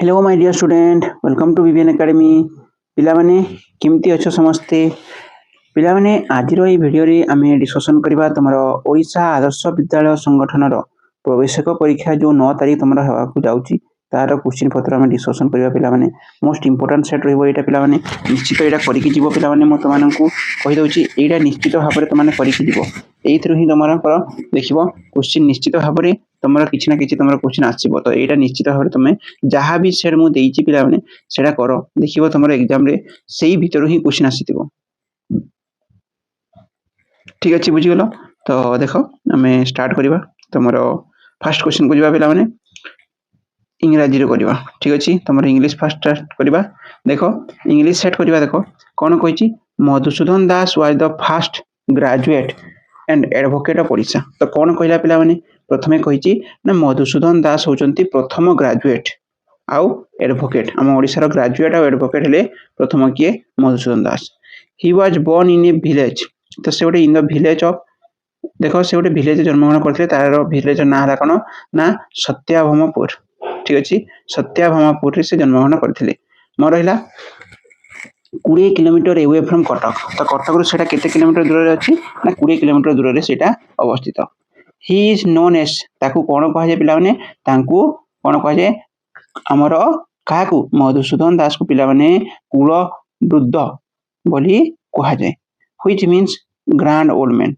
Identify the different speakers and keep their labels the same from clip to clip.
Speaker 1: Hello my dear student welcome to Vivian Academy पिलामाने केमती अच्छो समस्ते पिलामाने आज भिडियो आम डिस्कसन करबा तुमर ओडिशा आदर्श विद्यालय संगठन प्रवेशक परीक्षा जो 9 तारीख तुम होगा जाऊँगी तार क्वेश्चन पत्र आम डिस्कसन करबा पिलामाने मोस्ट इंपोर्टेंट सेट रहिबो एटा पिलामाने निश्चित एटा करिकि जीवो पिलामाने म तुमको कहि दउची एटा निश्चित भाव में तुमने करिकि जीवो एइथरु ही तुमरा देखिबो क्वेश्चन निश्चित भाव में तुम किसी ना किसी तुम क्वेश्चन आसो तो यहाँ निश्चित भाव में तुम्हें जहाँ भी सेट मुझे पाने से कर देखिए तुम एग्जाम से भर ही क्वेश्चन आसी ठीक अच्छे बुझीगल तो देख आम स्टार्ट करवा तुम फास्ट क्वेश्चन को जा पे इंग्राजी करवा ठीक अच्छे तुम इंग्लिश फास्ट स्टार्ट करवा देख इंग्लिश सेट करवा देख कौन कही Madhusudan Das was the first graduate and advocate of Odisha तो कौन कहला पिला माने प्रथमे कही ना मधुसूदन दास होचंती प्रथम ग्रेजुएट आउ एडवोकेट आम ओडिशार ग्रेजुएट आउ एडवोकेट हेले प्रथम किए Madhusudan Das he was born in a village तो से गोटे इन द विलेज ऑफ देख से गोटे विलेज जन्मग्रहण करते तार विलेज ना है कौन ना सत्याभमपुर ठीक अच्छे सत्याभमपुर से जन्मग्रहण करते मोर रहा 20 किलोमीटर एवे फ्रॉम कटक तो कटक रू सेटा केते किलोमीटर दूर अच्छी ना 20 किलोमीटर दूर से अवस्थित ही इज नोन एज ताकू कौन कह जाए पिला माने तांकू कौन कह जाए आमर क्या मधुसूदन दास को पिला माने कुल वृद्ध बोली कह जाए which means grand old man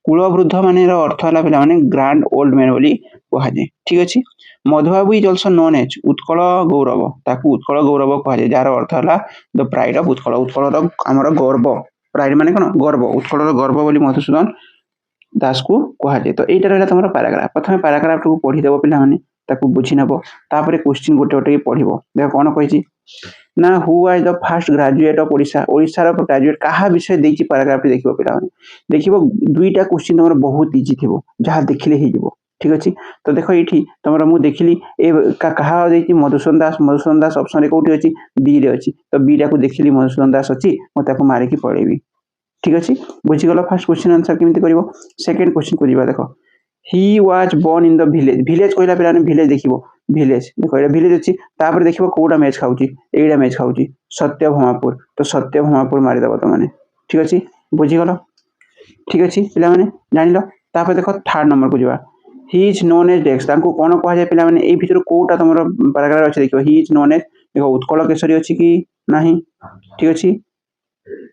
Speaker 1: कुल वृद्ध मान अर्थ है पिला माने ग्रांड ओल्ड मैन बोली कह जाए ठीक अच्छे Madhubabu is also known as Utkal Gaurav ताकू उत्कल गौरव कह जाए जार अर्थ है the pride of Utkal Utkal आमर गर्व प्राइड माने कौन गर्व उत्कल गर्व बोली मधुसूदन दास को कह जाए तो यहाँ रहा तुम पैराग्राफ प्रथम पैराग्राफ को पढ़ीदेव पे बुझी नब तापर क्वेश्चन गोटे गोटे पढ़ो देख कौन कही ना who was the first graduate of Odisha ओडिशार ग्रेजुएट क्या विषय देखिए पैराग्राफ देख पे देखो दुईटा क्वेश्चन तुम बहुत इजी थी जहाँ देखिले हो ठीक अच्छे तो देख ये तुम मुझे देखिली क्या मधुसूदन दास ऑप्शन कौटी अच्छी बी रे अच्छी तो बीटा को देखिली मधुसूदन दास अच्छी मुझे मारिकी पढ़ेबी ठीक अच्छे बुझीगल फास्ट क्वेश्चन आंसर केमी कर सेकेंड क्वेश्चन को जा देख he was born in the village village कहला पे विलेज देखो विलेज देख ये विलेज अच्छी तापर देखो कौटा मैच खाऊँ एटा मैच खाऊँ सत्यभमापुर तो सत्यभमापुर मारिदेव तुमने ठीक अच्छे बुझीगल ठीक अच्छे पे जान तापर देख थर्ड नंबर को जा ही इज नोन एज डेक्स कौन कह जाए पे ये भर कौटा तुम पैराग्राफ अच्छे देखो ही इज नोन एज देख उत्कल केशरी अच्छी कि ना ठीक अच्छे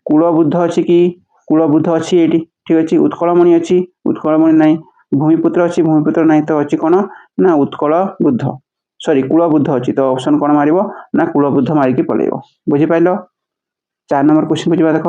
Speaker 1: कुलबुद्ध अच्छी कि कुलबुद्ध अच्छी ये ठीक अच्छे उत्कलमणि अच्छी उत्कलमणि ना भूमिपुत्र अच्छी भूमिपुत्र ना तो अच्छी कौन ना उत्कल बुद्ध सॉरी कुलबुद्ध अच्छी तो ऑप्शन कौन मार ना कुलबुद्ध मारिकी पलैब बुझीपाल 4 नंबर क्वेश्चन को देख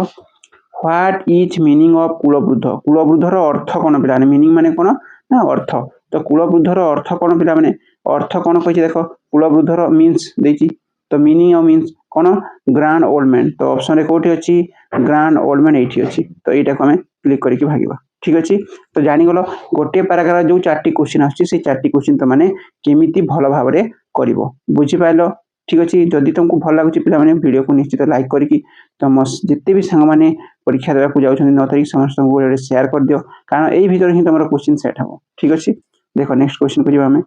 Speaker 1: व्हाट इज मीनिंग ऑफ कुलबुद्ध कुलबुद्धर अर्थ कौन पे मीनिंग माने कौन ना अर्थ तो कुलबुद्धर अर्थ कौन पे अर्थ कौन कही देख कुलबुद्धर मीन्स देखी तो मीनिंग ऑफ मीन्स कौन ग्रांड ओल्ड मैन तो ऑप्शन कौटी अच्छी ग्रांड ओल्ड मैन ये अच्छी तो यहाँ को आम क्लिक करके भागवा ठीक अच्छे तो जानीगल गोटे पैराग्राफ जो 4टी क्वेश्चन आसी 4टी क्वेश्चन तुमने केमी भल भाव में कर बुझीपाल ठीक अच्छे जदि तुमको भल लगुच पे वीडियो को निश्चित लाइक करके तुम जिते भी सांग मैंने परीक्षा देवाक जाऊँ 9 तारीख समस्त गोटे सेयार कर दियो कारण यही भर ही तुम क्वेश्चन सेट हम ठीक अच्छे देख नेक्स्ट क्वेश्चन को आम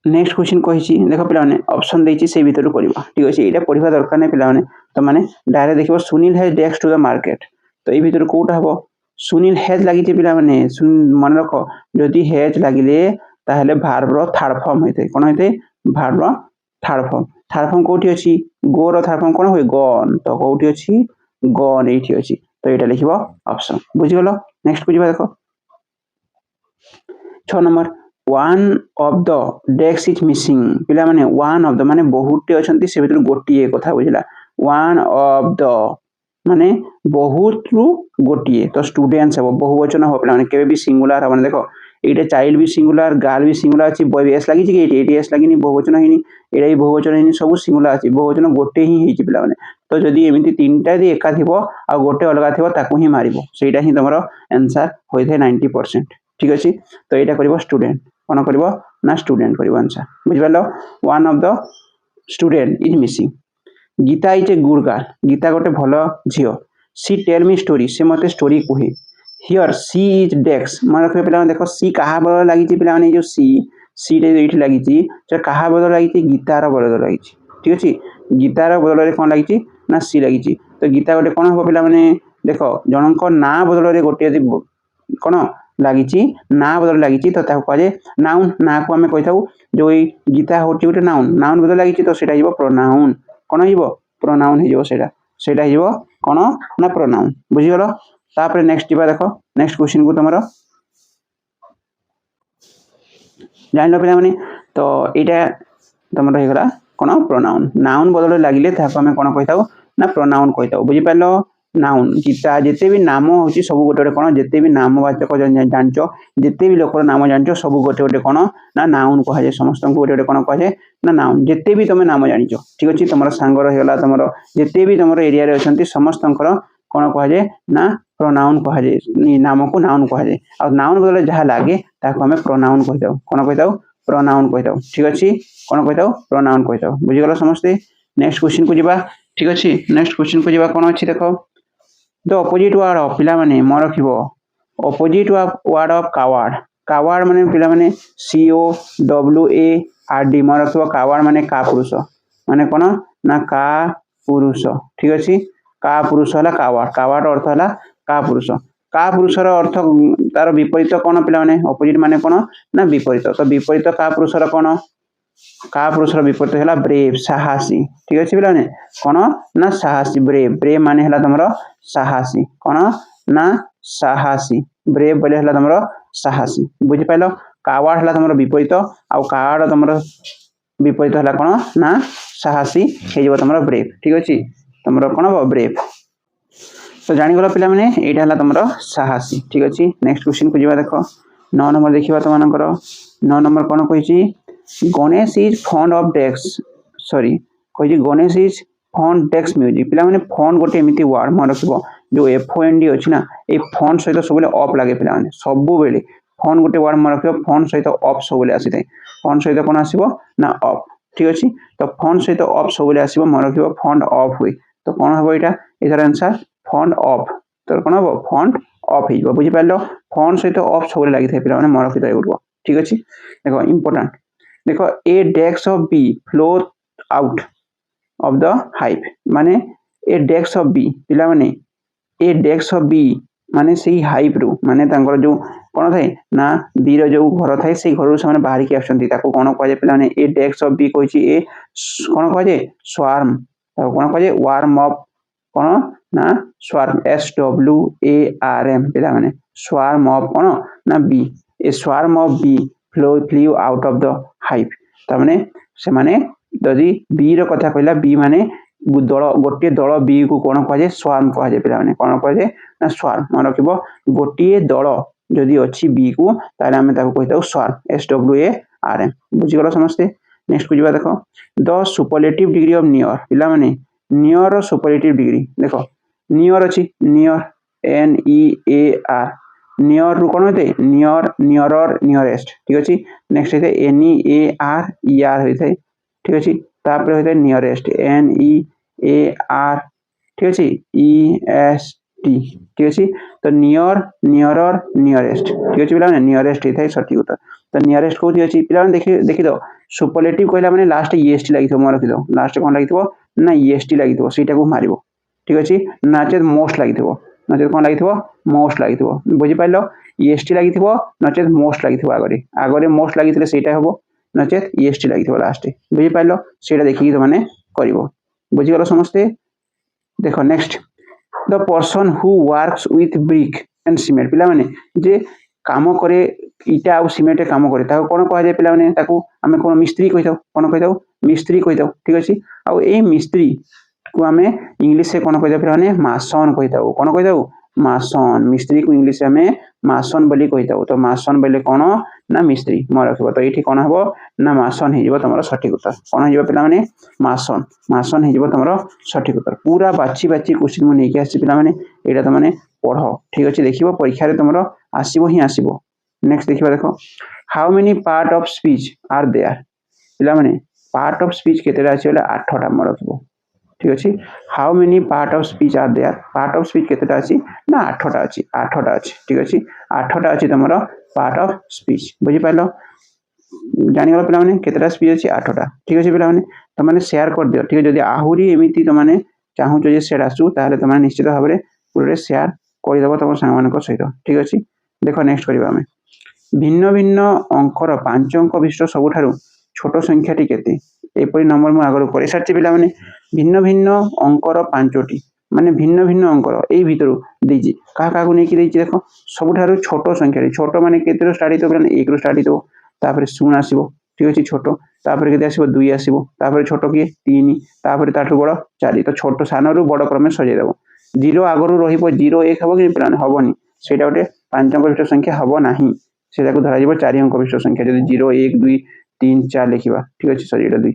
Speaker 1: नेक्स्ट क्वेश्चन कही देख पे ऑप्शन देती से भर कर ठीक अच्छे यहाँ पढ़ा दरकार नहीं पे तुमने डायरेक्ट देख Sunil has decks to the market तो ये भर कौटा हम सुनील हैज लगी पे मन रख जदि हैज लगे ताहले भार्बर थर्ड फॉर्म होता है कौन होता है भार्बर थर्ड फॉर्म कौटी अच्छी गोर थर्ड फॉर्म कौन हुए गन तो कौटी अच्छी गन ये अच्छी तो यहाँ लिख ऑप्शन बुझीगल नेक्स्ट को देख 6 number one of the desk is missing पिला माने वन ऑफ द माने बहुते अच्छी से भर गोटे कथा बुझला वन ऑफ द माने बहुत रु गोटे तो स्टूडेंट्स हम बहुवचन हम पे केवे भी सिंगुलर हम देख ये चाइल्ड भी सिंगुलर गर्ल भी सिंगुलर अच्छी बॉय भी एस लगी कि एस लगी बहुवचन है यहाँ भी बहुवचन है सब सिंगुलर अच्छी बहुवचन गोटे ही पे तो जदि एमती 3टा यदि एका थी आ गोटे अलग थी ही मार से तुम आंसर होता है 90% ठीक अच्छे तो यहाँ कर स्टूडेंट कौन कर ना स्टूडेंट कर आंसर बुझिपाल one of the student is missing Gita is a good girl Gita गोटे भल झील सी टेल मी स्टोरी से मत स्टोरी कहे हियर सी इज डेस्क मन रखिए पे देख सी क्या लगी पे जो सी सी टे ये लगी क्या बदल लगी गीतार बदल लगी ठीक अच्छे गीतार बदल कौन लगी ना सी लगी तो गीता गोटे कौन हम पे देख जनक ना बदल गोटे कौन लगी ना बदल लगी तो कहुए नाउन ना को आम कही जो गीता हूँ गोटे नाउन नाउन बदल लगी तो सही प्रोनाउन कौन हो प्रोनाउन हो कौन ना प्रोनाउन बुझीगल तापर नेक्स्ट जीवा देख नेक्स्ट क्वेश्चन को तुम जान पे मैंने तो यहाँ तुम होगा कौन प्रोनाउन नाउन बदल लगे आम कौन कही ना प्रोनाउन कही बुझीपार नाउन गीता जिते भी नाम हूँ सब गोटे गोटे कौन जिते भी नामवाचक जानच जिते भी लोकर नाम जानच सब गोटे गोटे कौन ना नाउन कहुए समस्त गोटे गोटे कौन कहुए ना नाउन जिते भी तुम नाम जान ठीक अच्छे तुम सांग रहीगला तुम जिते भी तुम एरिया अच्छा समस्त कौन कहुए ना प्रोनाउन कहुए नाम को नाउन कहुए आ नाउन बदल जहाँ लगे आम प्रोनाउन कही कौन कही प्रोनाउन कही ठीक अच्छे कौन कही प्रोनाउन कही बुझीगल समस्ते नेक्स्ट क्वेश्चन को जीवा ठीक अच्छे नेक्स्ट क्वेश्चन को जीवा कौन अच्छी देख द अपोजिट वार्ड ऑफ पिला माने मन रखिबो अपोजिट वार्ड ऑफ कावार्ड कावार्ड माने पिला माने COWARD मन रखिबो कावार्ड माने का पुरुष माने कोन ना का पुरुष ठीक अछि का पुरुष हला कावार्ड कावार्ड अर्थ हला का पुरुषर अर्थ तार विपरीत कोन पिला माने अपोजिट माने कोन ना विपरीत तो विपरीत का पुरुषर कोन का पुरुषर विपरीत है ब्रेव साहसी ठीक अच्छे पे कौन ना साहसी ब्रेव ब्रेव मान है तुम साहसी कौन ना साहसी ब्रेव बोले है तुम साहसी बुझिपाल कावार्ड है तुम विपरीत आउ कावार्ड तुम विपरीत है कौन ना साहसी हो तुम ब्रेव ठीक अच्छे तुम कौन हम ब्रेव तो जानीगल पे यहाँ है तुम साहसी ठीक अच्छे नेक्स्ट क्वेश्चन को जा देख 9 नंबर देखा तुम 9 नंबर कौन कही Ganesh is fond of desk sorry कही Ganesh is fond desk music पे मैंने फंड गोटे एमती वार्ड मन रख जो FOND अच्छी ना ये फंड सहित सब अफ लगे पे सब बेले फंड गोटे वार्ड मन रख फंड सहित अफ सब आसी था फंड सहित कौन आसो ना अफ ठीक अच्छे तो फंड सहित अफ सब आसो मन रख फंड अफ हुए तो कौन हम यहाँ इधर आंसर फंड अफ तो कौन हम फंड अफ हो बुझीपार फंड सहित अफ सब लगी था पे मन रखी ठीक अच्छे देखो इम्पोर्टाट देखो a desk of bee flow out of the hive माने ए डेस्क ऑफ बी पिला माने ए डेस्क ऑफ बी माने से हाइव रु माने तांकर जो कौन थाए ना बी रो जो घर थाए से घर से बाहर की आसती कौन कहुए पे मैंने ए डेस्क ऑफ बी कही ए कौन कहुए स्वार्म कौन कहुए वार्म अफ कौन ना स्वार्म SWARM पिला माने स्वार्म अफ कौन ना bee a swarm of bee flew out of the hive तमाने से माने जदि बी रो कथा कहला बी माने दल गोटे दल बी को कौन कहुए स्वार्म कहुए पे मैंने कौन कहुए ना स्वार्म मन रख गोटे दल जदि अच्छी बी को ताले आम कही स्वार्म SWARM बुझीगल समस्ते नेक्स्ट को जा देख the superlative degree of near पिला माने नियर सुपरलेटिव डिग्री देख नियर अच्छी नियर NEAR नियर रु कौन होते नियर नियरर नियरेस्ट ठीक अच्छे नेक्स्ट होता है NEAR होता है ठीक अच्छे तापर होता है नियरेस्ट NEAR ठीक अच्छे EST ठीक अच्छे तो नियर नियरर नियरेस्ट ठीक अच्छे पे नियरेस्ट होता है सठिक उत्तर तो नियरेस्ट कौन अच्छी पे देखी दो सुपरलेटिव कहला मैंने लास्ट EST लगी मन रखी दो लास्ट कौन लगी ना EST लगी सीटा को मार ठीक अच्छे नचेत मोस्ट लगी नचेत कौन लगी मोस्ट लगी बुझीपार EST लगी नचेत मोस्ट लगी आगे आगे मोस्ट लगी से हम नचेत EST लगी लास्ट बुझीपार से देखिए तुमने कर बुझीगल समस्ते देख next the person who works with brick and cement पिला माने जे काम करे इटा आ सीमेंट काम करे कौन कह जाए पे आम कौन मिस्त्री कही कौन कही मिस्त्री कही ठीक अच्छे आउ ए मिस्त्री को आम इंग्लीश से कौन कही पे मासन कही कौन कही मासन मिस्त्री को इंग्लीश आम मासन बोली कही तो मासन बोले कौन ना मिस्त्री मन रख तो ये कौन हम ना मासन हो तुम सठिक उत्तर कौन हो पे मासन मासन हो तुम सठिक उत्तर पूरा बाची बाची क्वेश्चन मुझे आसी पे यहाँ तुमने पढ़ ठीक अच्छे देख परीक्षा तुम आसो ही आसो नेक्स्ट देखा देख how many part of speech are there पे पार्ट ऑफ स्पीच केतेटा अच्छे 8टा मन रख ठीक अच्छे how many part of speech are there part of speech केतेटा अच्छी ना 8टा अच्छी 8टा अच्छी ठीक अच्छे 8टा अच्छी तुम पार्ट ऑफ स्पीच बुझीपार जानिगल पे केतटा स्पीच अच्छी 8टा ठीक अच्छे पे तुमने सेयार कर दियो ठीक है जदि आहरी एमती तुमने चाहूँ जे सेट आसू ताहले तुमने निश्चित भाव में पूरे सेयार करदेव तुम सांग सहित ठीक अच्छे देख नेक्स्ट करवा आम भिन्न भिन्न अंकर 5 अंक विशिष्ट सबुठारु छोट संख्याटी केते एपरी नंबर मु आगर कर सारी पे भिन्न भिन्न अंकर 5टी माने भिन्न भिन्न अंकर यही भितर देजी क्या क्या नहीं देख सबुठारु छोट संख्या छोट माने केते स्टार्ट हो 1 रु स्टार्ट हो तापर 0 आसो ठीक अच्छे छोट तापर के आसो 2 आसो तापर छोट किए 3 तापर ताठू बड़ 4 तो छोट सान रु बड़ क्रमे सजेदेव 0 आगु रो 0 1 हम कि पे हेनी से गोटे 5 अंक विशिष्ट संख्या हम ना से धर 4 अंक विशिष्ट संख्या जब 0 1 2 3 4 लिखा ठीक अच्छे सॉरी 2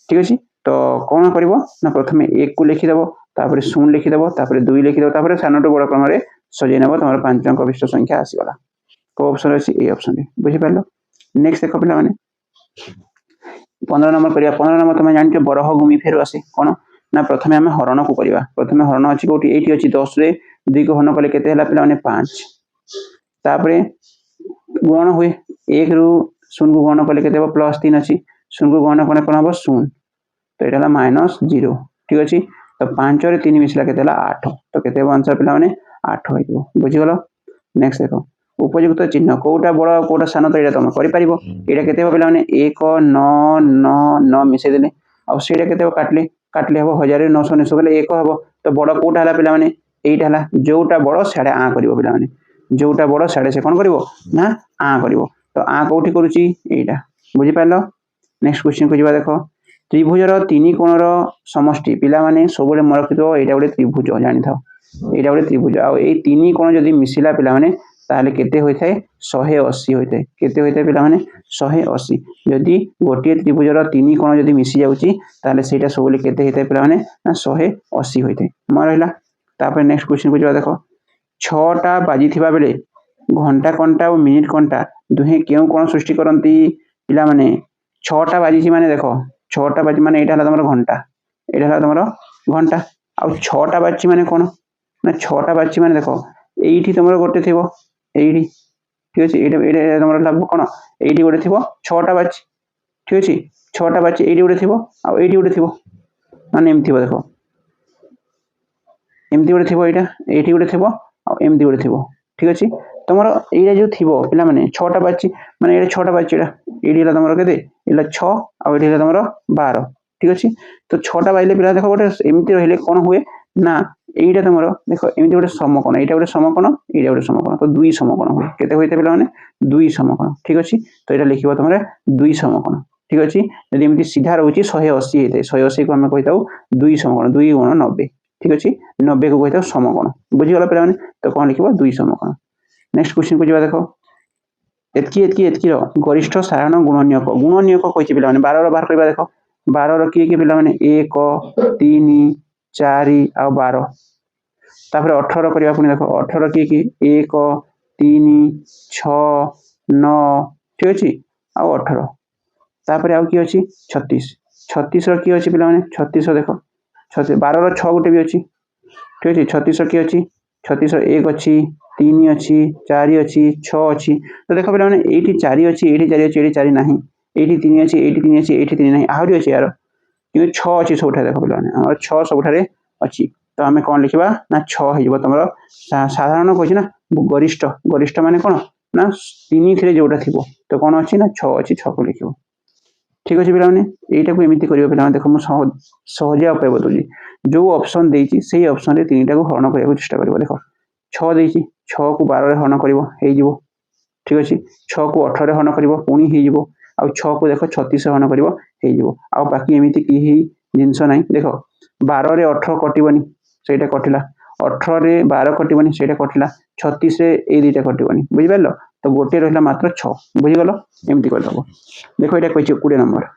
Speaker 1: ठीक अच्छे तो कौन कर प्रथम 1 को लिखिदेव तापर 0 लिखिदेव तापर 2 लिखिदेव तापर सान टू बड़ क्रम सजै नब तुम 5 अंक विशिष्ट संख्या आसीगला कौ ऑप्शन अच्छी ए ऑप्शन बुझीपार नेक्स्ट देख पे 15 नंबर करिया 15 नंबर तुम जान बरह गुमी फेरु आसे कौन ना प्रथम आम हरण को करवा प्रथम हरण अच्छी कौटी ये अच्छी 10 रे 2 को हरण कले के 5 तापर गुण हुए 1 रु 0 को गुण कले के +3 अच्छी 0 को गुण कले कौन हम 0 तो यहाँ -0 ठीक अच्छे तो 5 रे 3 मिसला के 8 तो के आंसर पे 8 हो बुझीगल नेक्स्ट देख उपयुक्त चिन्ह कौटा बड़ कौटा सान तो यहाँ तुम कर यहाँ के पे 1 9 9 9 मिसेदेले आईटा के काटले काटले हम 1999 कले 1 हम तो बड़ कौटा है पे यहीटा जोटा बड़ साढ़े आ कर पे जोटा बड़ साढ़े से कौन कर ना आ कर तो आ कौटी करुच्चा बुझीपार नेक्स्ट क्वेश्चन को जी देख त्रिभुजर 3 कोणर समष्टि पिला सब मन रखी यहाँ गोटे त्रिभुज जानी था यहाँ गोटे त्रिभुज आई 3 कोण जब मिसिला पे ताले केते होता है 180 होता है केते होता है पे 180 जदि गोटे त्रिभुजर 3 कोण जब मिसी जाऊँगी से सब केते होता है पे 180 होता है मन रहा नेक्स्ट क्वेश्चन को जी देख 6टा बाजी बेले घंटा कंटा और मिनिट कंटा दुहे क्यों कोण सृष्टि करती पिला माने 6टा बाजी माने देख 6टा बाजी माने यहाँ तुम घंटा यहाँ तुम घंटा आ 6टा बाजी माने कौन ना 6टा बाजी माने देख ये तुम गोटे थी ये ठीक अच्छे ये तुम लाभ कौन ये गोटे थी 6टा बाजी ठीक अच्छे 6टा बाजी ये गोटे थी आईटी गोटे थी माने एमती देख एमती गोटे थी यहाँ ये गोटे थी आमती गोटे थी ठीक अच्छे तुम ये जो थी पे 6टा बाजी माने ये 6टा बाजी ये तुम के 6 आईटी तुम 12 ठीक अच्छे तो 6टा बाजिले पे देख गोटे एमती रही कौन हुए ना यहीटा तुम देख एमती गोटे समकोण यहाँ गोटे समकोण यहाँ गोटे समकोण तो 2 समकोण हुए केते होते पे 2 समकोण ठीक अच्छे तो यहाँ लिख तुम 2 समकोण ठीक अच्छे जब एमती सीधा रोचे 180 होता है 180 को आम कही 2 समकोण 2 गुण 90 ठीक अच्छे 90 को कही समकोण बुझीगला पे तो कौन लिख 2 समकोण नेक्स्ट क्वेश्चन को जी देख एतकी गरिष्ठ साधारण गुणनीयक कही पे 12 बाहर करवा देख 12 किए किए पे 1 3 4 आ 12 तापर 18 करवा पुणी देख 18 किए कि 1 3 6 9 ठीक अच्छे आ 18 तापर आउ किए अच्छी 36 36 किए अच्छे पे 36 देख 12 6 गोटे भी अच्छी ठीक अच्छे 36 किए अच्छी 36 1 अच्छी 3 अच्छी 4 अच्छी 6 अच्छी तो देख पे ये 4 अच्छी ये 4 अच्छी ये 4 ना ये 3 अच्छी ये 3 अच्छी ये 3 ना आहरी अच्छी यार कि 6 अच्छी सब देख पे 6 सब अच्छी तो आम कौन लिखा ना 6 हो तुम साधारण कही ना गरिष्ठ गरिष्ठ मान कौन ना 3 थी जोटा थी तो कौन अच्छी ना 6 अच्छी 6 को लिख ठीक अच्छे पे यहीटा को एमती कर पे देख मुझे सहजिया उपाय बताऊँगी जो ऑप्शन देती से ऑप्शन 3टा को हरण करने चेष्टा कर देख 6 देती 6 को 12 हरण कर ठीक अच्छे 6 को 18 हरण कर पुणी हो 6 को देख 36 हरण कर बाकी एमती कि जिनस ना देख 12 रे 18 कटोनी से कटिला 18 रे 12 कटोनी से कटिला 36 रे ये 2टा कटोनी बुझिपार तो गोटे रहा मात्र 6 बुझीगल एमती करदेव देख ये कही 20 नंबर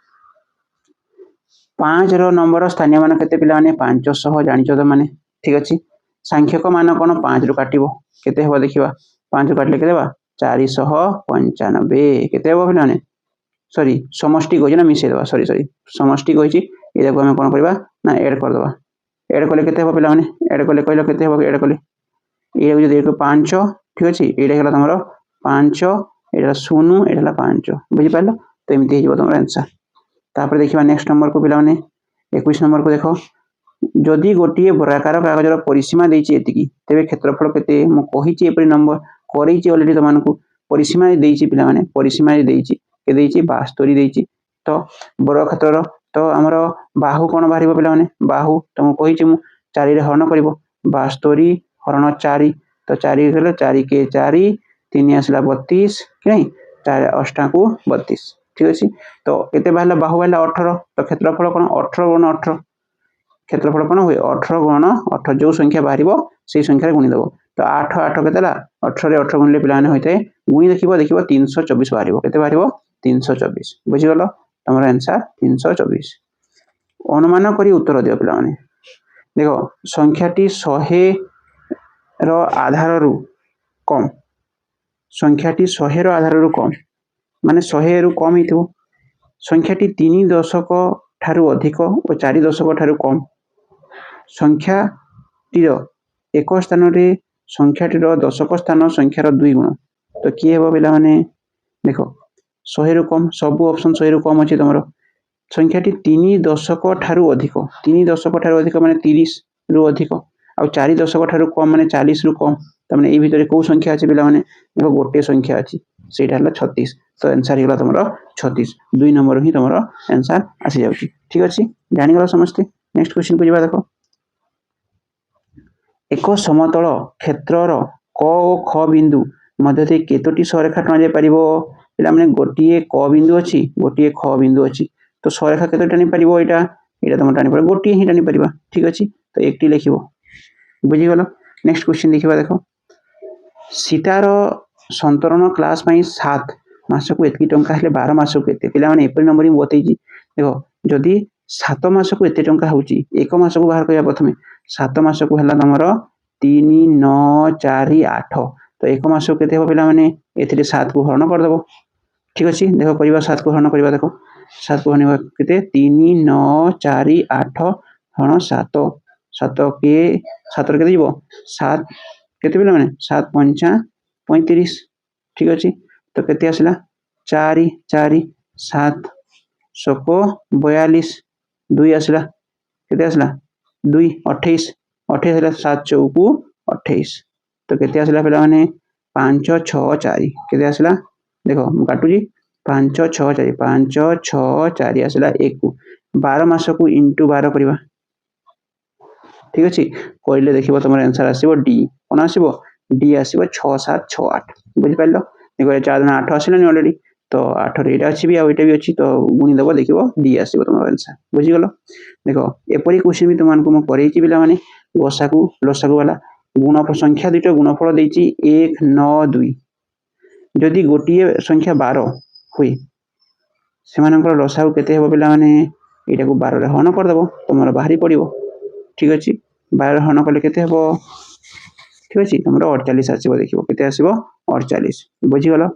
Speaker 1: 5 नंबर स्थानीय मान के पे 500 जान तो मैंने ठीक अच्छे सांख्यक मान कौन 5 रु काट के देखा 5 रु काटिले के 495 के पे सॉरी समष्टि कही ना मिसेदेवा सॉरी समष्टि कही ये आम कौन करवा ना एड करदे एड कले के पे एड कले कहल के एड कले ये 5 ठीक अच्छे ये तुम 5 ये 0 ये 5 बुझीपार तो एमती हो तुम आंसर। तापर देखा नेक्स्ट नंबर को पिला 21 नंबर को देख जदि गोटे बराकार कागजर परिसीमा देती तेरे क्षेत्रफल के मुझे एपरी नंबर कर अलरेडी तुमको परिसीमा देती पे परिसीमा देती 72 तो बर क्षेत्र तो आमर बाहु कौन बाहर पे बाहु तुमको कही 4 हरण कर 72 हरण 4 तो 4 गले 4 के 4 3 आसला 32 कि नहीं 4 8 को 32 ठीक अच्छे। तो ये बाहर बाहु बाहर 18 तो क्षेत्रफल कौन 18 गुण 18 क्षेत्रफल कौन हुए 18 गुण 18 जो संख्या बाहर से संख्यार गुणीदेव तो 8 8 के 18 18 गुणिले पे होता है गुणी देखिए 324 बाहर के बाहर 324 बुझीगल तुम आंसर 324। अनुमान करी उत्तर दियो पे देख संख्याटी 100 रो आधार रु कम संख्याटी 100 रो आधार रु कम माने 100 रु कम ही संख्याटी 3 दशक ठारू अधिक और 4 दशक ठारू कम संख्याटीर एक स्थान रे संख्याटीर दशक स्थान संख्यार 2 गुण तो किए हे पिला माने देख 100 रु कम सब ऑप्शन 100 रु कम अच्छी तुम संख्याटी 3 दशक ठारू अधिक 3 दशक ठारू अधिक माने 30 रु अधिक आ 4 दशक ठारू कम माने 40 रु कम तमने ए भितर को संख्या अछि पिला माने देखो गोटे संख्या अछि सेटा हला 36 तो आंसर हिला तुमरो 36 2 नंबर ही तुमरो आंसर आसी जाउची ठीक अछि जानि गला समझते। नेक्स्ट क्वेश्चन को जिबा देखो एक समतल क्षेत्रर क और ख बिंदु मध्य केतोटी सरेखा टणा जाय परिबो पिला माने गोटिए क बिंदु अछि गोटिए ख बिंदु अछि तो सरेखा केतो टाणी परिबो एटा तुम टाणी पर गोटिए ही टाणी परिबा ठीक अछि तो एकटी लिखिबो बुझी गलो। नेक्स्ट क्वेश्चन देखिबा देखो सीतार संतरण क्लास 7 मास को एतकी टंका हेले 12 मास को एते पिला माने एपरि नंबर ही बतैछि देखो जदि 7 मास को एते टंका होउची एक मास को बाहर करिया प्रथमे 7 मास को हला तमरो 3 9 4 8 तो एक मास को केते हो पिला माने एथिरे 7 को हरण कर देबो ठीक अछि देखो परिबा 7 को हरण करिबा देखो 7 को हरण केते 3 9 4 8 हरण 7 7 के 7 केते जीवो 7 केते पिला माने 7 5 35 ठीक अछि तो केते आसला 4 4 7 सको 42 2 आसला केते आसला 2 28 28 आसला 7 चौकु 28 तो केते आसला पिला माने 5 6 4 केते आसला देखो काटू जी 5 6 4 5 6 4 आसला 1 12 मास को इंटू 12 करबा ठीक अछि कहले देखिबो तुम आंसर आसीबो डी कोन आसीबो डी आसीबो 6 7 6 8 बुझि पाइलो देखो 4 दिन 8 आसिलानी ऑलरेडी तो 8 रे एटा अछि भी आ एटा भी अछि तो गुणी देबो देखिबो डी आसीबो तुम आंसर बुझि गलो। देखो एपरी क्वेश्चन भी तुमको म करैछि बिला माने गोसाकू लसाकू वाला गुणफल संख्या दुइटा गुणफल देछि 1 9 2 जदि गोटिए संख्या 12 हुई सेमानकर लसाकू केते हेबो बिला माने एटा को 12 रे हरण कर देबो तुमरा बाहरी पड़िबो ठीक अछि 12 हरण कले केते हेबो ठीक अछि तुमरा 48 आसीबो देखिबो केते आसीबो 48 बुझि गलो।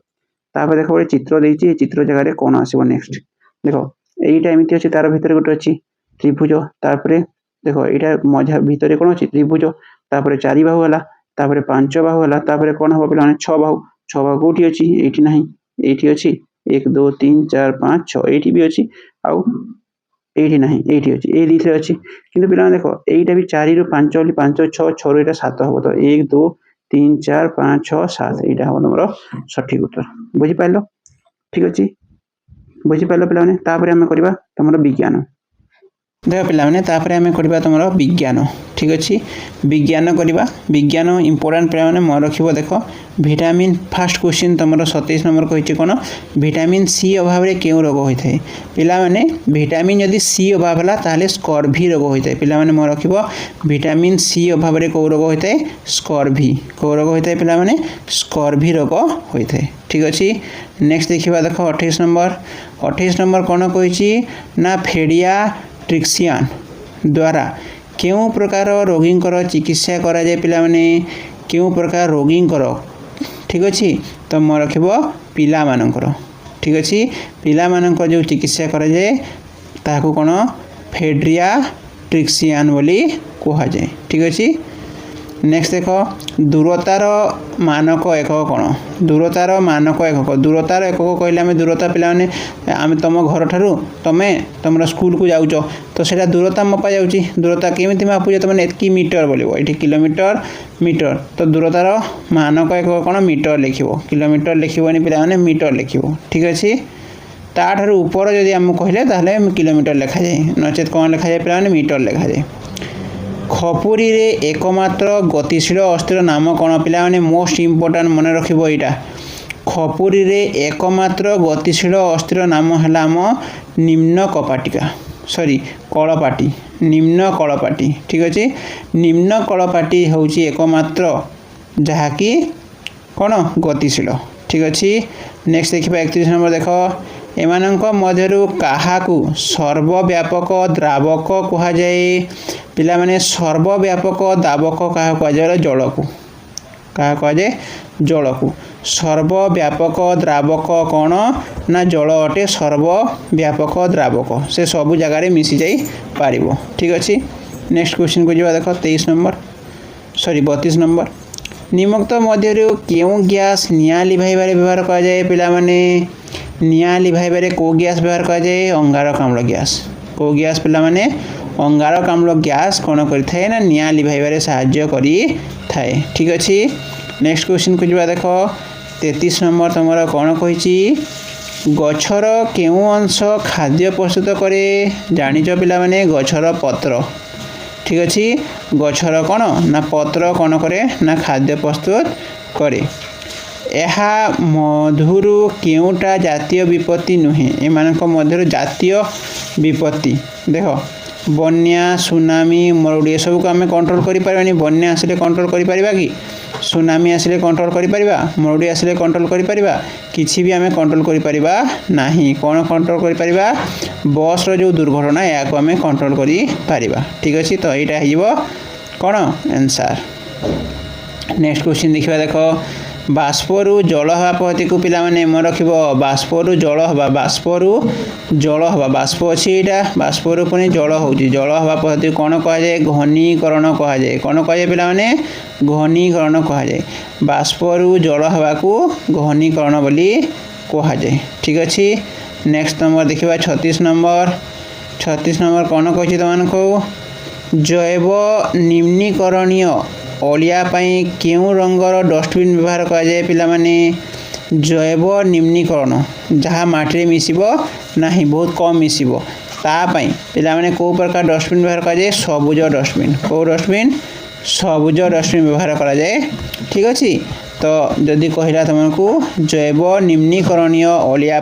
Speaker 1: तापर देखो एक चित्र देछि चित्र जगह रे कोन आसीबो नेक्स्ट देखो एटा एमिति अछि तार भीतर गोटे अछि त्रिभुज तापर देखो एटा मझा भीतर कोन अछि त्रिभुज तापर 4 बाहु हला तापर 5 बाहु हला तापर कोन हो पिला 6 बाहु कोठी अछि एठी नाही एठी अछि 1 2 3 4 5 6 एठी भी अछि आउ एठी नाही एठी अछि ए दिथरे अछि किंतु पिला देखो एटा भी 4 रु 5 oli 5 6 6 रु एटा 7 हो तो 1 2 3 4 5 6 7 एटा हो नंबर सठिक उत्तर बुझि पाइलो ठीक अछि बुझि पाइलो पिला माने तापर हम करबा तमरो विज्ञान देख पिला माने तापर हम करबा तमरो विज्ञान ठीक अछि विज्ञान करबा विज्ञान इंपोर्टेंट पिला माने म रखिबो देखो विटामिन फर्स्ट क्वेश्चन तमरो 27 नंबर कहिछि कोन विटामिन सी अभाव रे केउ रोग होय थाए पिला माने विटामिन यदि सी अभाव हला ताले स्कर्वी रोग होय थाए पिला माने म रखिबो विटामिन सी अभाव रे को रोग होय थाए स्कर्वी को रोग होय थाए पिला माने स्कर्वी रोग होय थाए ठीक अछि। नेक्स्ट देखिबा देखो 28 नंबर कोन कहिछि ना फेडिया ट्रिक्सियन द्वारा केउ प्रकार रोगींकर चिकित्सा करा जाय पिला माने केउ प्रकार रोगींकर ठीक अछि तो म रखिबो पिला मानकर ठीक अछि पिला मानकर जो चिकित्सा करा जाय ताको कोन फेड्रिया ट्रिक्सियन बोली कोहा जाय ठीक अछि। नेक्स्ट देख दूरतार मानक एकक कौन दूरतार मानक एकक दूरतार एकक कहले आम दूरता पाने आम तुम घर ठार तुम्हें तुम स्कूल को जाऊच तो सीटा दूरता मपा जाऊँगी दूरता केमी मापुच तुम एतकी मीटर बोलो ये किलोमीटर मीटर तो दूरतार मानक एकक कौन मीटर लिख किलोमीटर लिखनी पाने मीटर लिख ठीक अच्छे ताठार ऊपर जदि आम कहले ताहले किलोमीटर लिखा जाए नचेत कौन लिखा जाए पाने मीटर लिखा जाए खपुरी रे एकमात्र गतिशील अस्थिर नाम कौन पाने मोस्ट इम्पोर्टाट मन रखिबो एटा खपुरी रे एकमात्र गतिशील अस्थिर नाम है आम निम्न कपाटिका सॉरी कलपाटी निम्न कलपाटी ठीक अच्छे निम्न कलपाटी हूँ एकमात्र जहाँकि कौन गतिशील ठीक अच्छे नेक्स्ट देखा 31 नंबर देख एमानंक मध्यरु काहाकू सर्वव्यापक द्रावक कहा जाए पिला माने सर्वव्यापक द्रावक क्या कह जल को क्या कह जाए जल को सर्वव्यापक द्रावक कौन ना जल अटे सर्वव्यापक द्रावक से सबू जगार मिसी जाई पारिबो ठीक अच्छे नेक्स्ट क्वेश्चन को जा देख 23 नंबर सॉरी 32 नंबर निम्नोक्त मध्यरु केउ गैस निया लिभाइबारे व्यवहार करा जाए पिला माने निया लिभाइबारे को गैस व्यवहार करा जाए अंगारकाम्ल गैस को गैस पिला माने अंगारकाम्ल गैस कौन करिथाए ना निया लिभाइबारे साहाय्य करि थाए ठीक अच्छे नेक्स्ट क्वेश्चन को जा देख 33 नंबर तुमर कौन कहिछि गछर केउ अंश खाद्य प्रस्तुत करे जानिच पिला माने गछर पत्र ठीक अच्छे गछर कौन ना पत्र कौन करे ना खाद्य प्रस्तुत करे एहा मधुरु केउटा जातीय विपत्ति नुहे एमानक मध्यरु जातीय विपत्ति देख बन्या सुनामी मरुड़ी सब को आम कंट्रोल करि परबानी बन्या आसिले कंट्रोल करि परबा कि सुनामी आसिले कंट्रोल करि परबा मरुड़ी आसिले कंट्रोल करि परबा किछि भी आम कंट्रोल करि परबा नाही कोन कंट्रोल करि परबा बस रो जो दुर्घटना या को आम कंट्रोल करि परबा ठीक अछि तो एटा हिजबो कोन आंसर नेक्स्ट क्वेश्चन देखिबा देखो बाष्परु जल हवा पद्धति को पिला माने मन रखिबो बाष्परु जल हवा बाष्प अछि एटा बाष्परु पुनी जल होउची जल हवा पद्धति कोन कहा जाए घनीकरण कहा जाए कोन कहा जाए पिला माने घनीकरण कहा जाए बाष्परु जल हवा को घनीकरण बोली कहा जाए ठीक अछि नेक्स्ट नंबर देखिबा 36 नंबर कोन कहछि तमानको जैव निम्नीकरणीय अलिया केउ रंगर डस्टबिन व्यवहार करा जाए पिला माने जैव निम्नीकरण जहाँ माटी मिसिबो नाही बहुत कम मिसिबो तापाई पिला माने को प्रकार डस्टबिन व्यवहार करा जाए सबुज डस्टबिन को डस्टबिन सबुज डस्टबिन व्यवहार करा जाए ठीक अछि तो जदि कहला तुमको जैव निम्नीकरणीय अलिया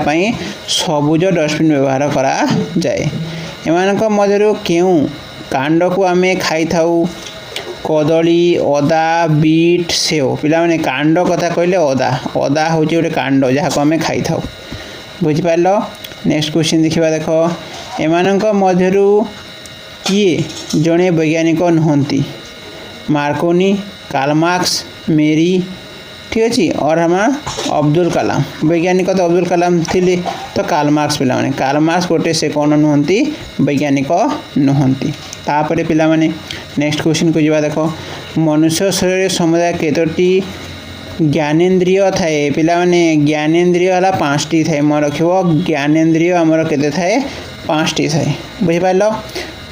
Speaker 1: सबुज डस्टबिन व्यवहार करा जाए एमानक मध्यरु केउ कांड को आमे खाई थाउ कदली अदा बीट सेव पिला माने कांड कथा कहले अदा हूँ गोटे कांड जहाँ को आम खाई था बुझिपार नेक्स्ट क्वेश्चन देखा देख एमानंक मध्यरु किए जड़े वैज्ञानिक नुहंती मार्कोनी कार्ल मार्क्स मेरी ठीक अच्छे और हम अब्दुल कलाम वैज्ञानिक तो अब्दुल कलाम थिले तो कार्ल मार्क्स पिला माने कार्ल मार्क्स गोटे से कौन नुहंती वैज्ञानिक नुहंती तापर पिला माने नेक्स्ट क्वेश्चन को जा देख मनुष्य शरीर समुदाय केतोटी ज्ञानेन्द्रिय थाए पिला माने ज्ञानेन्द्रिय हला 5टी थाए मन रखिबो ज्ञानेन्द्रिय हमर केते थाए 5टी थाए बुझि पाइलो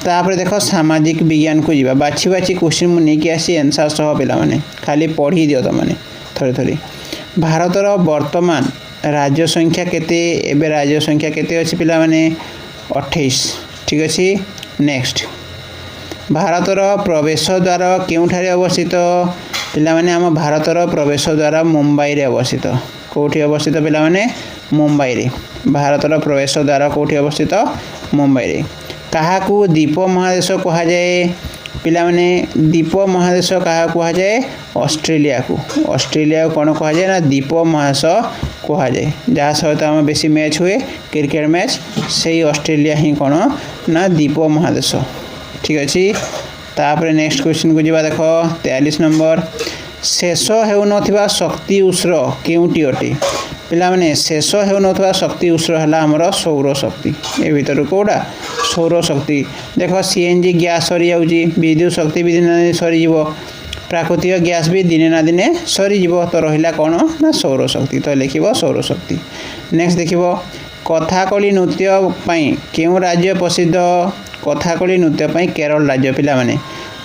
Speaker 1: तापर देख सामाजिक विज्ञान को जीवा बाछी बाछी क्वेश्चन मु नेकी आसी आंसर सह पिला माने खाली पढ़ी दियो त माने थोड़े थोड़े भारतर वर्तमान राज्य संख्या केते एबे राज्य संख्या केते अछि पिला माने 28 ठीक अछि नेक्स्ट भारतर प्रवेश द्वार केउठारे अवस्थित पिला माने आम भारतर प्रवेश द्वार मुंबई रे अवस्थित कोठी अवस्थित पिला माने मुंबई रे भारतर प्रवेश द्वार कोठी अवस्थित मुंबई रे काहाकू द्वीप महादेश कहा जाए पिला माने द्वीप महादेश क्या कहा जाए ऑस्ट्रेलिया को कौन कहा जाए ना द्वीप महादेश कहा जाए जहाँ सहित आम बेसी मैच हुए क्रिकेट मैच से ऑस्ट्रेलिया ही कौन ना द्वीप महादेश ठीक अच्छे तापर नेक्स्ट क्वेश्चन को जा देख 43 नंबर शेष हो शक्ति उत्सर केउटी अटे पिला माने शेष हो शक्ति उत्सर है आमर सौर शक्ति ए भीतर कौटा सौर शक्ति देख सीएनजी गैस सरी जाऊँगी विद्युत शक्ति भी सरीज प्राकृतिक गैस भी दिने ना दिने सरीज तो रहा कौन ना सौर शक्ति तो लिखिब सौर शक्ति। नेक्स्ट देखिब कथाकली नृत्य क्यों राज्य प्रसिद्ध कथाकली नृत्य केरल राज्य पिला माने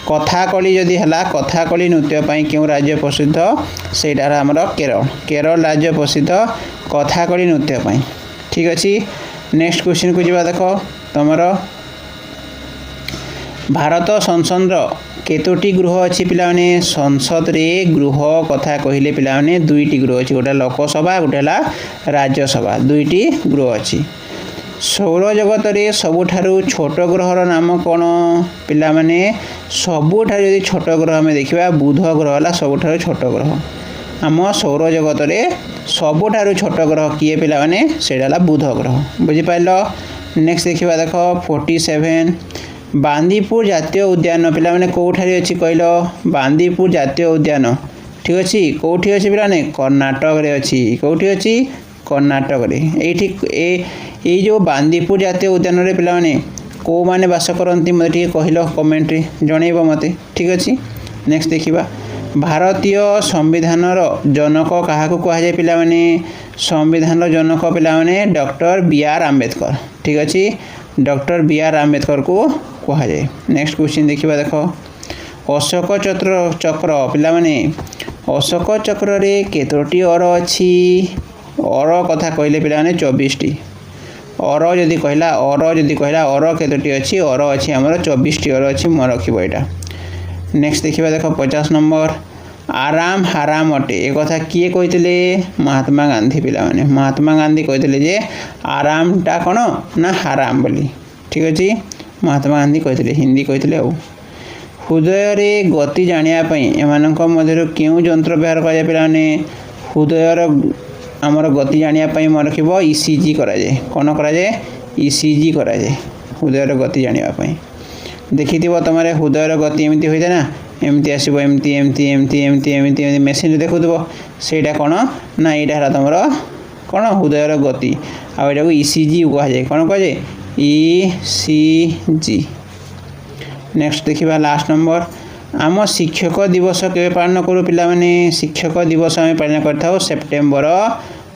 Speaker 1: कथाकली जदि है कथाकली नृत्य क्यों राज्य प्रसिद्ध सेटार आमर केरल केरल राज्य प्रसिद्ध कथाकली नृत्य ठीक अच्छे। नेक्स्ट क्वेश्चन को जीवा देख तुमर भारत संसद केतोटी गृह अच्छी पिलाने संसद रे गृह कथा कहले पिलाने दुईटी गृह अच्छी गोटे लोकसभा गोटे राज्यसभा दुईटी गृह अच्छी। सौर जगत रे सबुठारु छोट ग्रहर नाम कौन पिला माने सबुठारु यदि छोट ग्रह आम देखा बुध ग्रह है सबुठारु छोट ग्रह आम सौर जगत रे सबुठारु छोट ग्रह किए पिला माने सेटा बुध ग्रह बुझिपार। नेक्स्ट देखा देख 47 बांदीपुर जातीय उद्यान पिला माने कोठारी अच्छी कहल बांदीपुर जातीय उद्यान ठीक अच्छे कौटी अच्छी पिलाने कर्णाटक रे अच्छी कौटी अच्छी कर्णाटक रे ये जो बांदीपुर जातीय उद्यान रे पिला माने को माने बास करती मत कहल कमेंट रे जनइब मते ठीक अच्छे। नेक्स्ट देखिबा भारतीय संविधान जनक क्या कह जाए पिला माने संविधान जनक पिला माने डॉक्टर बी.आर. आंबेडकर ठीक अच्छे डॉक्टर बी.आर. आंबेडकर को कह जाए। नेक्स्ट क्वेश्चन देखिबा देख अशोक चक्र पिला माने अशोक चक्र रे केतोटी अर अच्छी अर कथा कहले पिला माने 24 टी अर जदि कहला अर केतोटी अच्छी अर अच्छी आमर 24 टी अर अच्छी मन रखिब एटा। नेक्स्ट देखिबा देख 50 नंबर आराम हाराम अटे एक कथा किए कहते महात्मा गांधी पिला माने महात्मा गांधी कहते जे आराम टा कौन ना हाराम बोली ठीक अच्छे महात्मा गांधी कहते हिंदी कहते आउ। हृदय रे गति जानापी एम क्यों जंत्र व्यवहार कराए पिलाने हृदयर आमर गति जानापी मन रखिब ईसीजी कराए कौन कराए ईसीजी कराए हृदयर गति जानापी देखि तुम हृदयर गति एमती होता ना एमती आसो एमती एमती एमती एमती एमती मेसीन देखुव सेटा कौन ना यहाँ तुम कौन हृदयर गति आटा को ईसीजी कह जाए कौन कह जाए ईसीजी। नेक्स्ट देखिबा लास्ट नंबर आम शिक्षक दिवस के पालन करूँ पिला माने शिक्षक दिवस आम पालन करथाउ सेप्टेम्बर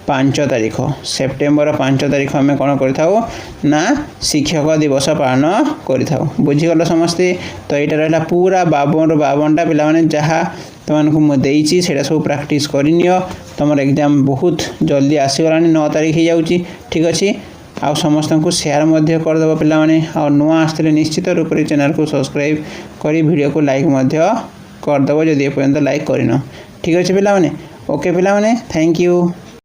Speaker 1: 5 तारिख सेप्टेम्बर 5 तारिख आम कौन करथाउ ना शिक्षक दिवस पालन करथाउ बुझीगल समस्ते। तो यहाँ रहा पूरा 52टा पिला माने जहाँ तुमको मुझे सेटा सब प्रैक्टिस करनियो तुम एग्जाम बहुत जल्दी आसीगला 9 तारिख हो जाऊँगी ठीक अच्छे। आउ समस्त को शेयर करदेव पिला माने आ नुआ आसते निश्चित रूप से चैनल को सब्सक्राइब करी वीडियो को लाइक करदेव जदि एपर्यंत लाइक करन ठीक अच्छे पिला माने ओके पिला माने थैंक यू।